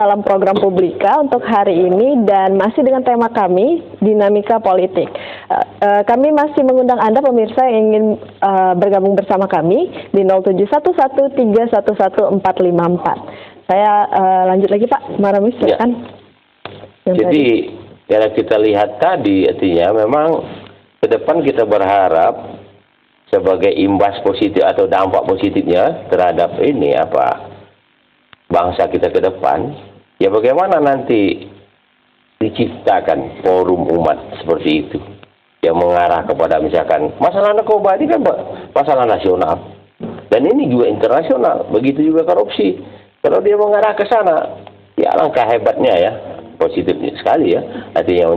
dalam program Publika untuk hari ini dan masih dengan tema kami, dinamika politik. Kami masih mengundang Anda pemirsa yang ingin bergabung bersama kami di 07113114454. Saya lanjut lagi Pak Maramis, silakan. Ya. Jadi kalau kita lihat tadi, artinya memang ke depan kita berharap sebagai imbas positif atau dampak positifnya terhadap ini bangsa kita ke depan, ya bagaimana nanti diciptakan forum umat seperti itu yang mengarah kepada misalkan masalah narkoba ini kan masalah nasional dan ini juga internasional, begitu juga korupsi. Kalau dia mengarah ke sana, ya langkah hebatnya ya, positifnya sekali ya, artinya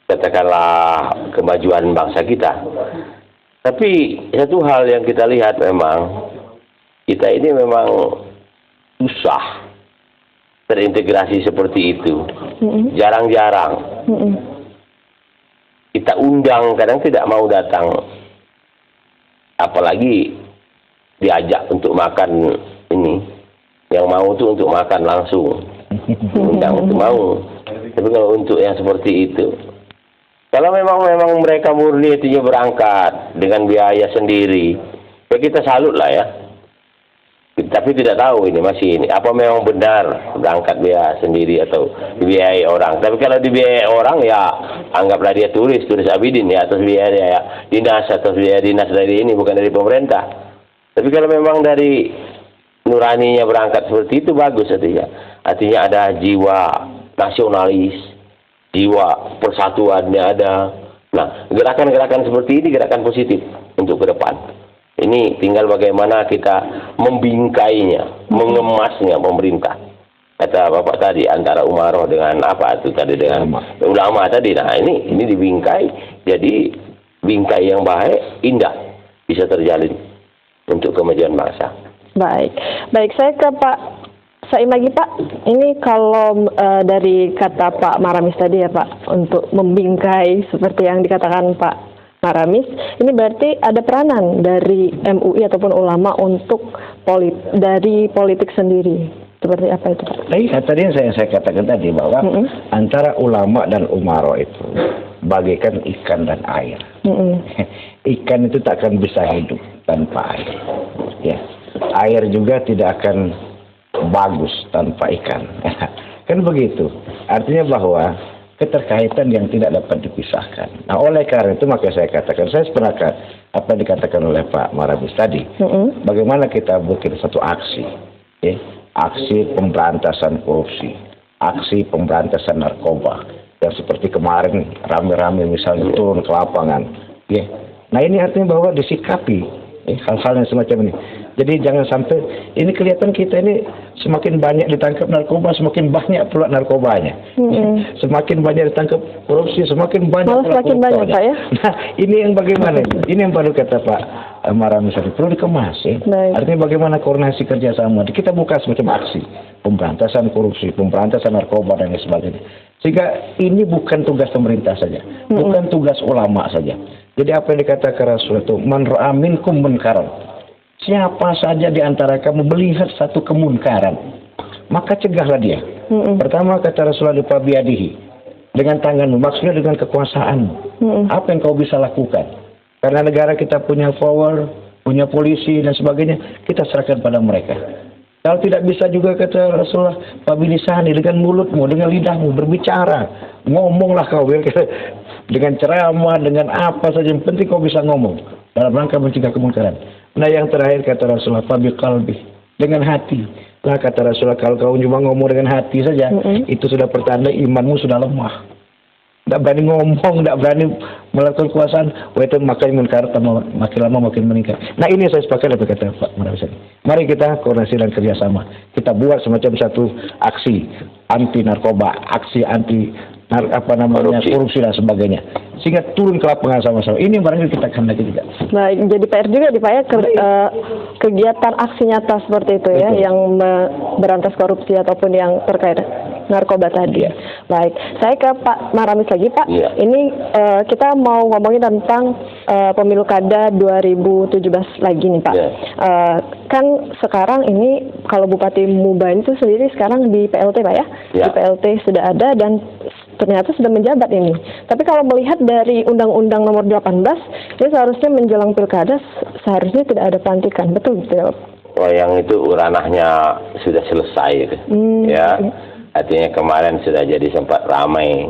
katakanlah kemajuan bangsa kita. Tapi satu hal yang kita lihat memang kita ini memang susah terintegrasi seperti itu. Jarang-jarang. Kita undang, kadang tidak mau datang. Apalagi diajak untuk makan ini. Yang mau itu untuk makan langsung. Undang untuk mau. Tapi kalau untuk yang seperti itu, kalau memang mereka murni artinya berangkat dengan biaya sendiri, ya kita salut lah ya. Tapi tidak tahu ini apa memang benar berangkat dia sendiri atau dibiayai orang. Tapi kalau dibiayai orang ya anggaplah dia turis Abidin ya, atas biaya dia ya, dinas atau biaya dinas dari ini, bukan dari pemerintah. Tapi kalau memang dari nuraninya berangkat seperti itu bagus artinya ada jiwa nasionalis, jiwa persatuannya ada. Nah, gerakan-gerakan seperti ini gerakan positif untuk ke depan. Ini tinggal bagaimana kita membingkainya, mengemasnya pemerintah. Kata Bapak tadi antara Umaroh dengan dengan ulama tadi. Nah, ini dibingkai jadi bingkai yang baik, indah bisa terjalin untuk kemajuan bangsa. Baik, saya ke Pak Saim lagi Pak. Ini kalau dari kata Pak Maramis tadi ya Pak, untuk membingkai seperti yang dikatakan Pak Maramis, ini berarti ada peranan dari MUI ataupun ulama untuk dari politik sendiri. Seperti apa itu Pak? Nah, tadi yang saya katakan tadi bahwa antara ulama dan umaro itu bagaikan ikan dan air. Ikan itu tak akan bisa hidup tanpa air. Ya. Air juga tidak akan bagus tanpa ikan. Kan begitu. Artinya bahwa keterkaitan yang tidak dapat dipisahkan. Nah, oleh karena itu maka saya katakan, saya sependapat apa yang dikatakan oleh Pak Maramis tadi. Bagaimana kita bikin satu aksi, aksi pemberantasan korupsi, aksi pemberantasan narkoba, yang seperti kemarin rame-rame misalnya turun ke lapangan. Nah, ini artinya bahwa disikapi hal-hal yang semacam ini. Jadi jangan sampai ini kelihatan kita ini semakin banyak ditangkap narkoba, semakin banyak pula narkobanya. Semakin banyak ditangkap korupsi, semakin banyak pula koruptornya. Pak ya. Nah, ini yang bagaimana? Ini yang baru kata Pak Maramis tadi, perlu dikemas ya. Artinya bagaimana koordinasi kerjasama. Kita buka semacam aksi pemberantasan korupsi, pemberantasan narkoba dan lain sebagainya. Sehingga ini bukan tugas pemerintah saja, bukan tugas ulama saja. Jadi apa yang dikatakan Rasul itu, man ra'a minkum munkaran. Siapa saja di antara kamu melihat satu kemunkaran, maka cegahlah dia. Pertama kata Rasulullah biadihi, dengan tanganmu, maksudnya dengan kekuasaanmu. Apa yang kau bisa lakukan? Karena negara kita punya power, punya polisi dan sebagainya, kita serahkan pada mereka. Kalau tidak bisa juga kata Rasulullah, pabilisani, dengan mulutmu, dengan lidahmu berbicara, ngomonglah kau dengan ceramah, dengan apa saja, yang penting kau bisa ngomong dalam rangka mencegah kemungkaran. Nah, yang terakhir kata Rasulullah, biqalbi, dengan hati. Lah kata Rasulullah, kalau kau cuma ngomong dengan hati saja, itu sudah pertanda imanmu sudah lemah. Tidak berani ngomong, tidak berani melakukan kekuasaan, itu makanya munkar makin lama makin meningkat. Nah, ini saya sepakat apa kata Pak Maramis. Mari kita koordinasi dan kerjasama. Kita buat semacam satu aksi anti narkoba, aksi anti korupsi dan sebagainya, sehingga turun ke lapangan sama-sama. Ini barangkali kita akan lagi juga. Baik, jadi PR juga di Pak ya, kegiatan aksi nyata seperti itu ya, yang berantas korupsi ataupun yang terkait. narkoba tadi. Ya. Baik, saya ke Pak Maramis lagi Pak. Ya. Ini kita mau ngomongin tentang pemilu kada 2017 lagi nih Pak. Ya. Kan sekarang ini kalau Bupati Muba itu sendiri sekarang di PLT Pak ya? Ya. Di PLT sudah ada dan ternyata sudah menjabat ini. Tapi kalau melihat dari Undang-Undang Nomor 18, ini seharusnya menjelang pilkada seharusnya tidak ada pelantikan, betul tidak? Oh, yang itu ranahnya sudah selesai, ya. Artinya kemarin sudah jadi sempat ramai.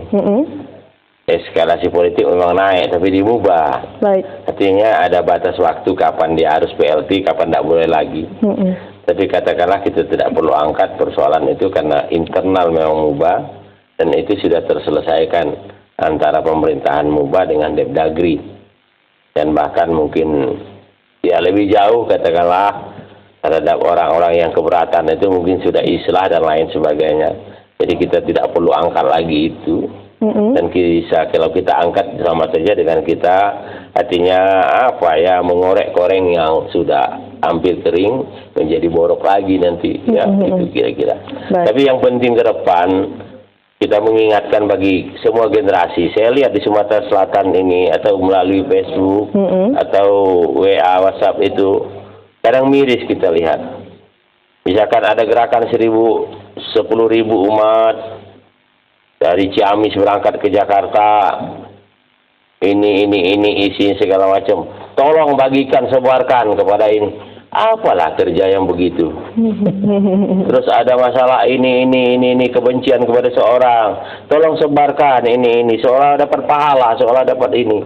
Eskalasi politik memang naik, tapi diubah. Baik. Artinya ada batas waktu kapan dia harus PLT, kapan tidak boleh lagi. Tapi katakanlah kita tidak perlu angkat persoalan itu karena internal memang mubah. Dan itu sudah terselesaikan antara pemerintahan Muba dengan Depdagri. Dan bahkan mungkin ya lebih jauh katakanlah terhadap orang-orang yang keberatan itu mungkin sudah islah dan lain sebagainya. Jadi kita tidak perlu angkat lagi itu. Dan kalau kita angkat sama saja dengan kita artinya apa ya, mengorek koreng yang sudah hampir kering menjadi borok lagi nanti. Ya, itu kira-kira. Tapi yang penting ke depan kita mengingatkan bagi semua generasi. Saya lihat di Sumatera Selatan ini atau melalui Facebook atau WA, WhatsApp itu kadang miris kita lihat. Misalkan ada gerakan 10.000 umat dari Ciamis berangkat ke Jakarta. Ini isi segala macam. Tolong bagikan, sebarkan kepada ini. Apalah kerja yang begitu. Terus ada masalah ini kebencian kepada seorang. Tolong sebarkan ini seolah dapat pahala, seolah dapat ini.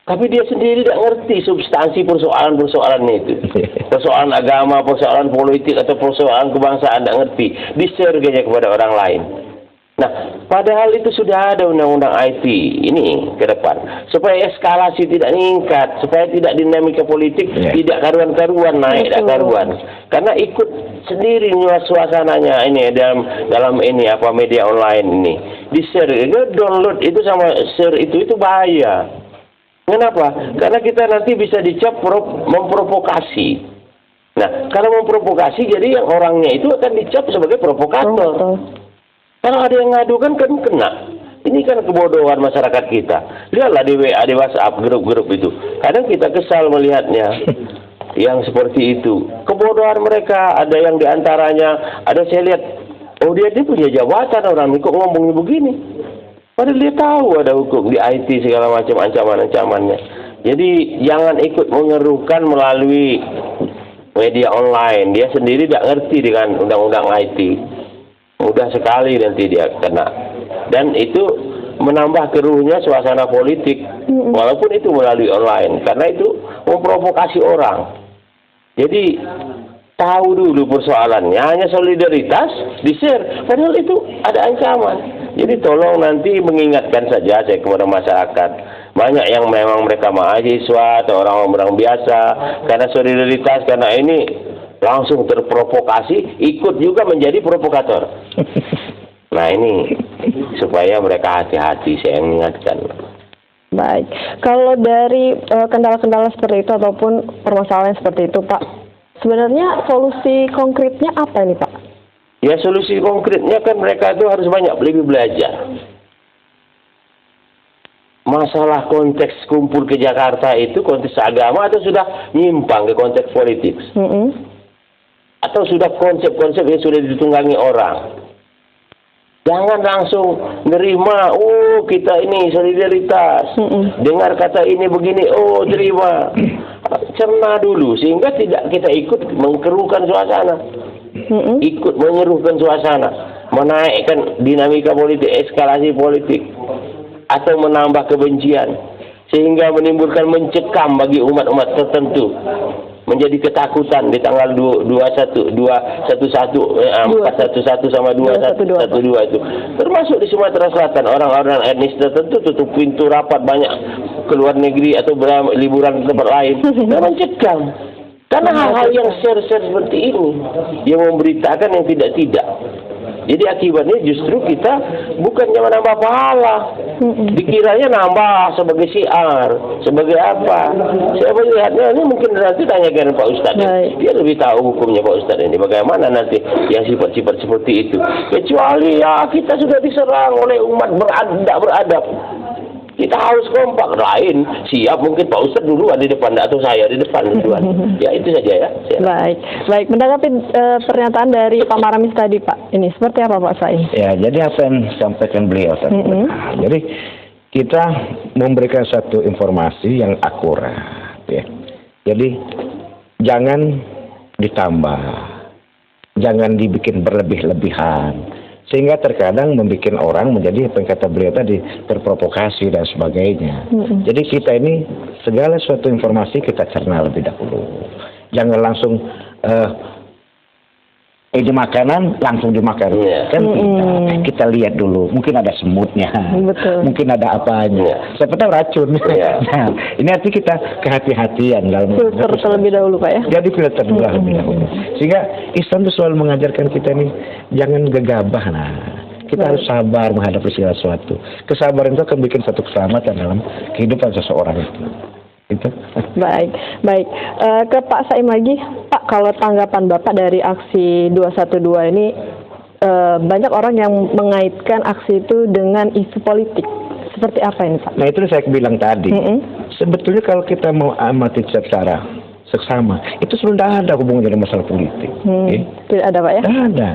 Tapi dia sendiri tidak ngerti substansi persoalan itu. Persoalan agama, persoalan politik atau persoalan kebangsaan tidak ngerti. Di-share saja kepada orang lain. Nah, padahal itu sudah ada undang-undang IT ini ke depan. Supaya eskalasi tidak meningkat, supaya tidak dinamika politik tidak karuan-karuan naik, tidak karuan. Karena ikut sendiri suasananya ini dalam ini apa media online ini. Di-share, download itu sama share itu bahaya. Kenapa? Karena kita nanti bisa dicap memprovokasi. Nah, kalau memprovokasi jadi yang orangnya itu akan dicap sebagai provokator. Kalau ada yang ngadukan kan kena. Ini kan kebodohan masyarakat kita. Lihatlah di WA, di WhatsApp, grup-grup itu. Kadang kita kesal melihatnya. Yang seperti itu. Kebodohan mereka, ada yang diantaranya, ada saya lihat, oh dia punya jabatan orang ini, kok ngomongnya begini. Padahal dia tahu ada hukum di IT segala macam ancaman-ancamannya. Jadi jangan ikut mengeruhkan melalui media online. Dia sendiri tidak ngerti dengan undang-undang IT. Mudah sekali nanti dia kena. Dan itu menambah keruhnya suasana politik. Walaupun itu melalui online. Karena itu memprovokasi orang. Jadi tahu dulu persoalannya. Hanya solidaritas di-share. Padahal itu ada ancaman. Jadi tolong nanti mengingatkan saja saya kepada masyarakat. Banyak yang memang mereka mahasiswa atau orang-orang biasa. Karena solidaritas, karena ini langsung terprovokasi, ikut juga menjadi provokator. Nah ini supaya mereka hati-hati, saya mengingatkan. Baik, kalau dari kendala-kendala seperti itu ataupun permasalahan seperti itu Pak, sebenarnya solusi konkretnya apa ini Pak? Ya solusi konkretnya kan mereka itu harus lebih belajar. Masalah konteks kumpul ke Jakarta itu konteks agama atau sudah nyimpang ke konteks politik? Atau sudah konsep-konsep yang sudah ditunggangi orang. Jangan langsung nerima, oh kita ini solidaritas. Dengar kata ini begini, oh terima. Cerna dulu, sehingga tidak kita ikut mengkeruhkan suasana. Ikut menyerukan suasana. Menaikkan dinamika politik, eskalasi politik. Atau menambah kebencian. Sehingga menimbulkan mencekam bagi umat-umat tertentu. Menjadi ketakutan di tanggal 411 sama 212 itu. Termasuk di Sumatera Selatan, orang-orang etnis tertentu tutup pintu rapat banyak keluar negeri atau liburan ke tempat lain. Dan mencegah. Karena hal-hal yang share-share seperti ini yang memberitakan yang tidak-tidak. Jadi akibatnya justru kita bukannya menambah pahala, Dikiranya nambah sebagai syiar, sebagai apa? Saya melihatnya ini mungkin nanti tanyakan Pak Ustadz. Dia lebih tahu hukumnya Pak Ustadz ini. Bagaimana nanti yang sifat-sifat seperti itu. Kecuali ya kita sudah diserang oleh umat beradab. Kita harus kompak. Lain, siap mungkin Pak Ustadz duluan di depan atau saya di depan duluan. Ya itu saja ya. Baik. Menanggapi pernyataan dari Pak Maramis tadi Pak, ini seperti apa Pak Saim? Ya, jadi apa yang disampaikan beliau tadi. Jadi kita memberikan satu informasi yang akurat. Ya. Jadi jangan ditambah, jangan dibikin berlebih-lebihan. Sehingga terkadang membuat orang menjadi apa yang kata beliau tadi terprovokasi dan sebagainya. Jadi kita ini segala suatu informasi kita cerna lebih dahulu. Jangan langsung ini makanan langsung dimakan. Kan kita lihat dulu. Mungkin ada semutnya. Betul. Mungkin ada apanya. Siapa tahu racun. Nah, ini arti kita kehati-hatian dalam filter terlebih dahulu Pak ya. Jadi filter dulu lebih dahulu. Sehingga Islam itu selalu mengajarkan kita ini jangan gegabah. Nah, kita harus sabar menghadapi segala sesuatu. Kesabaran itu akan bikin satu keselamatan dalam kehidupan seseorang itu. Itu. Baik. Ke Pak Saim lagi, Pak, kalau tanggapan Bapak dari aksi 212 ini, banyak orang yang mengaitkan aksi itu dengan isu politik. Seperti apa ini Pak? Nah itu saya bilang tadi. Sebetulnya kalau kita mau amati secara seksama, itu sebenarnya ada hubungan dengan masalah politik. Tidak ada Pak ya? Tidak ada.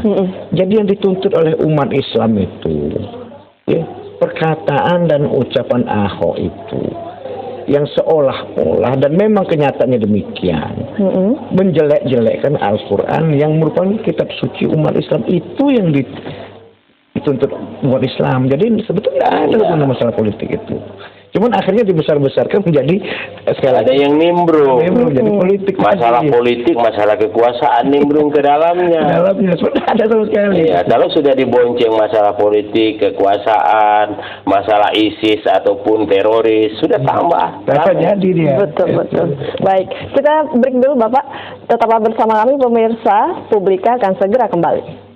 Jadi yang dituntut oleh umat Islam itu, perkataan dan ucapan Ahok itu, yang seolah-olah dan memang kenyataannya demikian menjelek-jelekkan Al-Quran yang merupakan kitab suci umat Islam, itu yang dituntut umat Islam. Jadi sebetulnya ada masalah politik itu. Cuman akhirnya dibesar-besarkan menjadi ada yang nimbrung menjadi politik. Masalah politik, masalah kekuasaan nimbrung ke dalamnya. Sudah ada sama sekali. Iya, kalau sudah dibonceng masalah politik, kekuasaan, masalah ISIS ataupun teroris, sudah tambah. Jadi dia. Betul. Baik, kita break dulu Bapak. Tetaplah bersama kami pemirsa. Publika akan segera kembali.